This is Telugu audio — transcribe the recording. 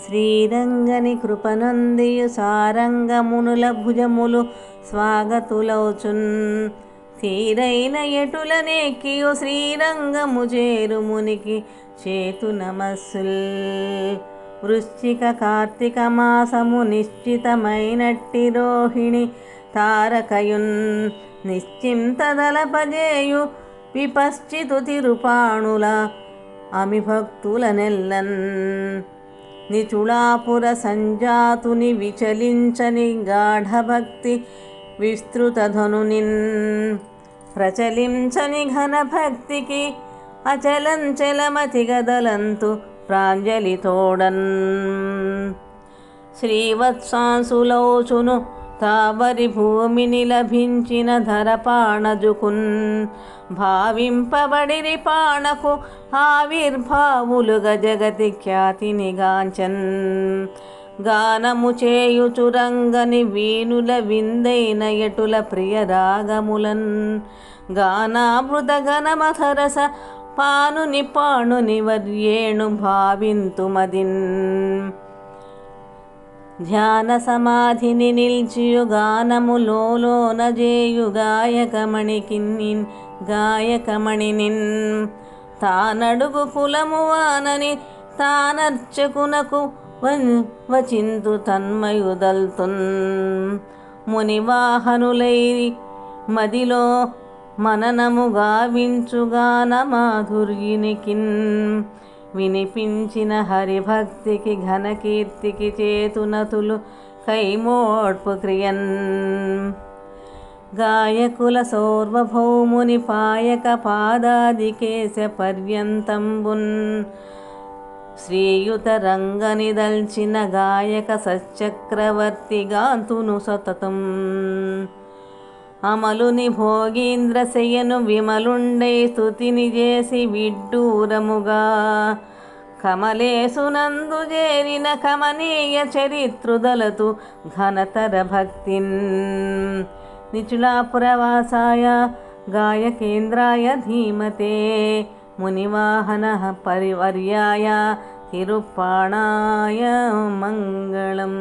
శ్రీరంగని కృపనొందియు సారంగమునుల భుజములు స్వాగతులౌచున్ తీరైన ఎటుల నెక్కియు శ్రీరంగము చేరుమునికి చేతు నమస్సుల్ వృశ్చిక కార్తీక మాసము నిశ్చితమైనట్టి రోహిణి తారకయున్ నిశ్చింతదలపజేయు విపశ్చితు తిరుపాణుల అమిభక్తుల నెల్లన్ నిచుళాపుర సంజాతుని విచలించని గాఢభక్తి విస్తృతధనునిన్ ప్రచలించని ఘనభక్తికి అచలంచలమతి గదలంతు ప్రాంజలితోడన్ శ్రీవత్సాంసులౌచును తావరి భూమిని లభించిన ధరపాణజుకున్ భావింపబడిరి పాణకు ఆవిర్భావులుగా జగతి ఖ్యాతినిగాంచన్ గానము చేయుచురంగని వీణుల విందైన ఎటుల ప్రియరాగములన్ గానామృత గణమధరస పానుని పాణుని వర్యేణు భావింతుమదిన్ ధ్యాన సమాధిని నిల్చియు గానములోన జేయు గాయకమణినిన్ తానడుగు కులము వానని తానర్చకునకు వచింతు తన్మయుదల్తున్ మునివాహనులై మదిలో మననము గావించుగాన మాధుర్యినికిన్ వినిపించిన హరిభక్తికి ఘనకీర్తికి చేతునతులు కైమోడ్పు క్రియన్ గాయకుల సౌర్వభౌముని పాయక పాదాదికేశ పర్యంతంబున్ శ్రీయుత రంగని దల్చిన గాయక సచక్రవర్తి గాంతును సతతం అమలుని భోగీంద్రశయను విమలుండై స్తుతిని చేసి విడ్డూరముగా కమలేసునందు చేరిన కమనీయ చరిత్రుదలతు ఘనతర భక్తిన్ నిచులాపురవాసాయ గాయకేంద్రాయ ధీమతే మునివాహన పరివర్యాయ తిరుప్పాణాయ మంగళం.